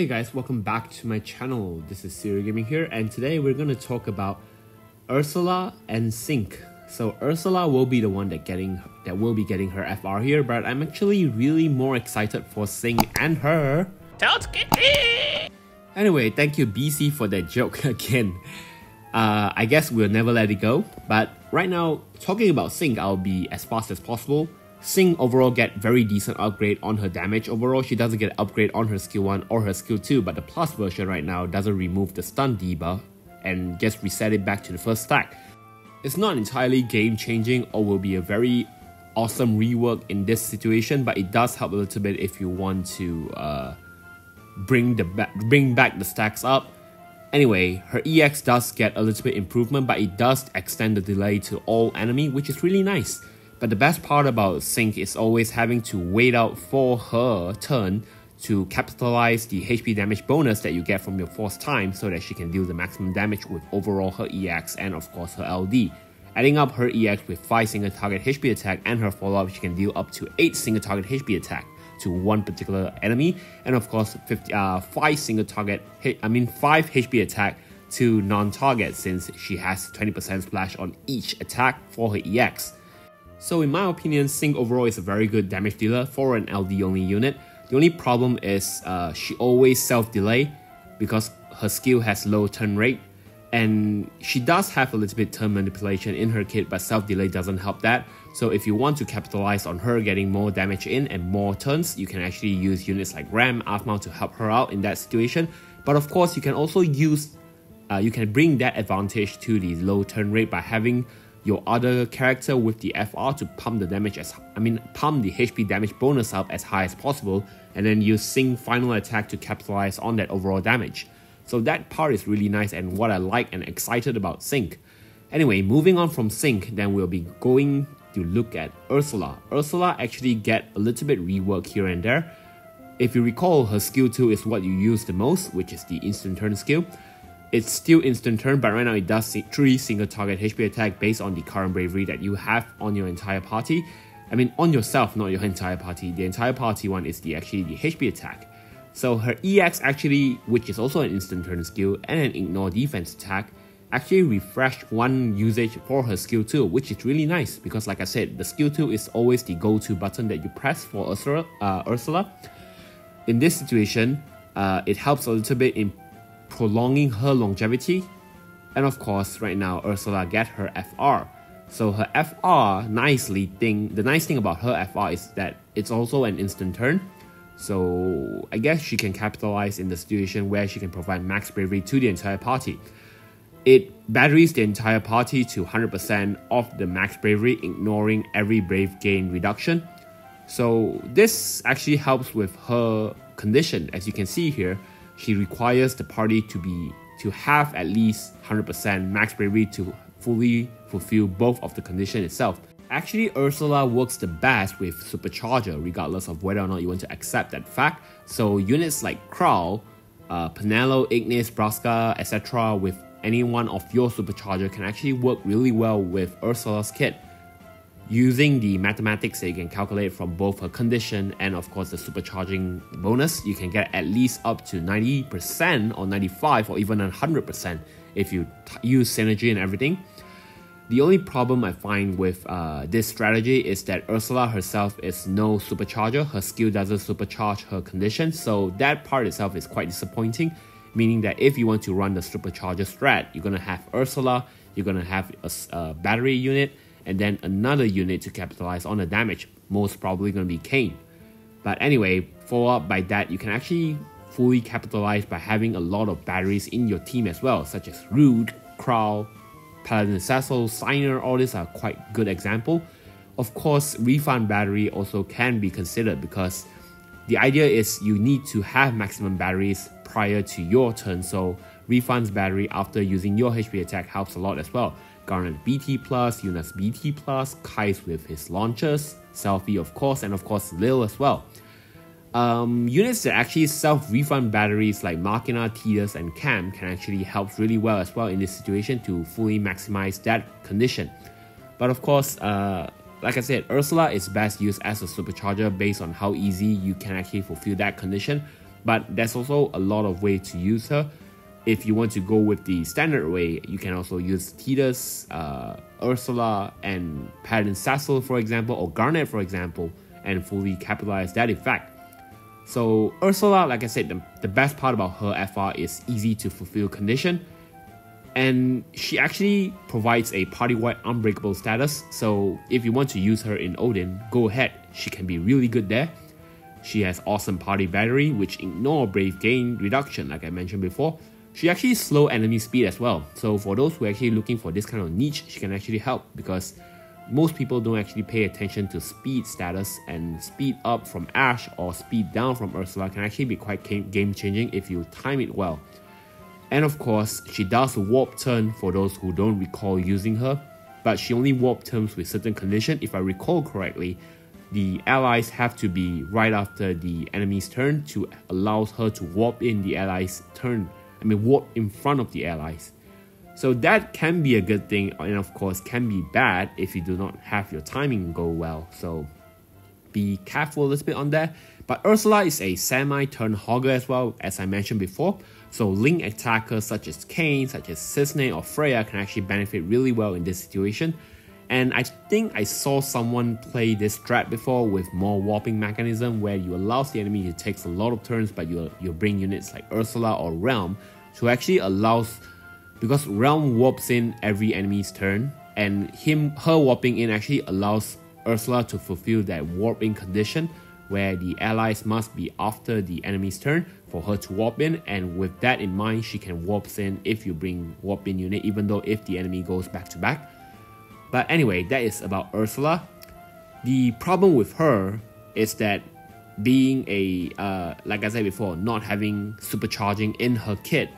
Hey guys, welcome back to my channel. This is Serial Gaming here, and today we're going to talk about Ursula and Cinque. So Ursula will be the one that will be getting her FR here, but I'm actually really more excited for Cinque and her TOTSUGEKI! Anyway, thank you BC for that joke again. I guess we'll never let it go, but right now, talking about Cinque, I'll be as fast as possible. Cinque overall get very decent upgrade on her damage. Overall, she doesn't get upgrade on her skill 1 or her skill 2, but the plus version right now doesn't remove the stun debuff and just reset it back to the first stack. It's not entirely game changing or will be a very awesome rework in this situation, but it does help a little bit if you want to bring back the stacks up. Anyway, her EX does get a little bit improvement, but it does extend the delay to all enemy, which is really nice. But the best part about Cinque is always having to wait out for her turn to capitalize the HP damage bonus that you get from your force time so that she can deal the maximum damage with overall her EX and of course her LD. Adding up her EX with 5 single target HP attack and her follow-up, she can deal up to 8 single target HP attack to one particular enemy, and of course 5 HP attack to non-target since she has 20% splash on each attack for her EX. So in my opinion, Cinque overall is a very good damage dealer for an LD-only unit. The only problem is she always self-delay because her skill has low turn rate, and she does have a little bit turn manipulation in her kit, but self-delay doesn't help that. So if you want to capitalize on her getting more damage in and more turns, you can actually use units like Ram, Aphmau to help her out in that situation. But of course, you can also use, you can bring that advantage to the low turn rate by having your other character with the FR to pump the HP damage bonus up as high as possible, and then use Cinque final attack to capitalize on that overall damage. So that part is really nice and what I like and excited about Cinque. Anyway, moving on from Cinque, then we'll be going to look at Ursula. Ursula actually get a little bit rework here and there. If you recall, her skill 2 is what you use the most, which is the instant turn skill. It's still instant turn, but right now it does 3 single target HP attack based on the current bravery that you have on your entire party. I mean on yourself, not your entire party. The entire party one is actually the HP attack. So her EX actually, which is also an instant turn skill and an ignore defense attack, actually refreshed one usage for her skill 2, which is really nice because like I said, the skill 2 is always the go-to button that you press for Ursula. In this situation, it helps a little bit in prolonging her longevity, and of course right now Ursula get her FR. So her FR, the nice thing about her FR is that it's also an instant turn, so I guess she can capitalize in the situation where she can provide max bravery to the entire party. It batteries the entire party to 100% of the max bravery, ignoring every brave gain reduction. So this actually helps with her condition. As you can see here, she requires the party to have at least 100% max bravery to fully fulfill both of the condition itself. Actually, Ursula works the best with Supercharger, regardless of whether or not you want to accept that fact. So units like Crow, Penelo, Ignis, Braska, etc. with any one of your Supercharger can actually work really well with Ursula's kit. Using the mathematics that you can calculate from both her condition and of course the supercharging bonus, you can get at least up to 90% or 95% or even 100% if you use synergy and everything. The only problem I find with this strategy is that Ursula herself is no supercharger. Her skill doesn't supercharge her condition, so that part itself is quite disappointing, meaning that if you want to run the supercharger strat, you're going to have Ursula, you're going to have a battery unit, and then another unit to capitalize on the damage, most probably going to be Kane. But anyway, follow up by that, you can actually fully capitalize by having a lot of batteries in your team as well, such as Rude, Crow, Paladin Cecil, Signer, all these are quite good example. Of course, Refund battery also can be considered because the idea is you need to have maximum batteries prior to your turn, so Refund's battery after using your HP attack helps a lot as well. Garnet BT+, Yuna's BT+, Kai's with his launchers, Selfie of course, and of course Lil as well. Units that actually self-refund batteries like Machina, Tidus, and Cam can actually help really well as well in this situation to fully maximize that condition. But of course, like I said, Ursula is best used as a supercharger based on how easy you can actually fulfill that condition. But there's also a lot of ways to use her. If you want to go with the standard way, you can also use Tidus, Ursula, and Paladin Cecil, for example, or Garnet, for example, and fully capitalize that effect. So Ursula, like I said, the best part about her FR is easy to fulfill condition, and she actually provides a party-wide unbreakable status. So if you want to use her in Odin, go ahead, she can be really good there. She has awesome party battery, which ignore brave gain reduction, like I mentioned before. She actually slow enemy speed as well. So for those who are actually looking for this kind of niche, she can actually help, because most people don't actually pay attention to speed status, and speed up from Ashe or speed down from Ursula can actually be quite game changing if you time it well. And of course, she does warp turn for those who don't recall using her, but she only warp turns with certain condition. If I recall correctly, the allies have to be right after the enemy's turn to allow her to warp in the allies' turn. Warp in front of the allies. So that can be a good thing, and of course can be bad if you do not have your timing go well. So be careful a little bit on that. But Ursula is a semi-turn hogger as well, as I mentioned before. So link attackers such as Kain, such as Cisne or Freya can actually benefit really well in this situation. And I think I saw someone play this strat before with more warping mechanism, where you allow the enemy to take a lot of turns, but you bring units like Ursula or Realm to actually allows, because Realm warps in every enemy's turn, and her warping in actually allows Ursula to fulfill that warping condition, where the allies must be after the enemy's turn for her to warp in, and with that in mind, she can warp in if you bring warp in unit, even though if the enemy goes back to back. But anyway, that is about Ursula. The problem with her is that being like I said before, not having supercharging in her kit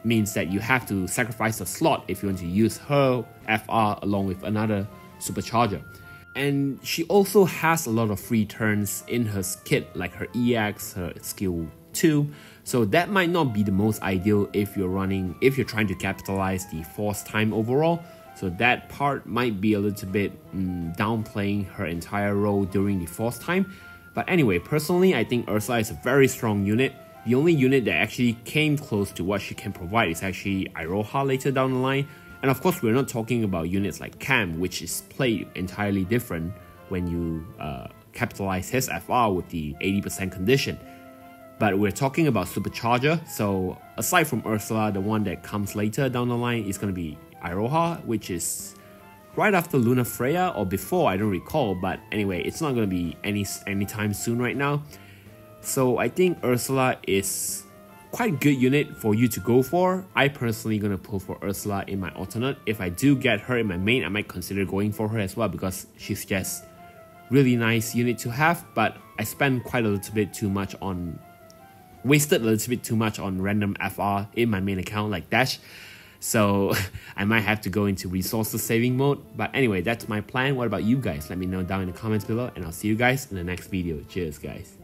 means that you have to sacrifice a slot if you want to use her FR along with another supercharger. And she also has a lot of free turns in her kit, like her EX, her skill 2. So that might not be the most ideal if you're trying to capitalize the force time overall. So that part might be a little bit downplaying her entire role during the force time. But anyway, personally, I think Ursula is a very strong unit. The only unit that actually came close to what she can provide is actually Iroha later down the line. And of course, we're not talking about units like Cam, which is played entirely different when you capitalize his FR with the 80% condition. But we're talking about Supercharger, so aside from Ursula, the one that comes later down the line is going to be Iroha, which is right after Luna Freya or before, I don't recall, but anyway, it's not going to be anytime soon right now. So I think Ursula is quite a good unit for you to go for. I personally going to pull for Ursula in my alternate. If I do get her in my main, I might consider going for her as well, because she's just really nice unit to have, but I spent wasted a little bit too much on random FR in my main account like Dash. So I might have to go into resources saving mode. But anyway, that's my plan. What about you guys? Let me know down in the comments below, and I'll see you guys in the next video. Cheers, guys.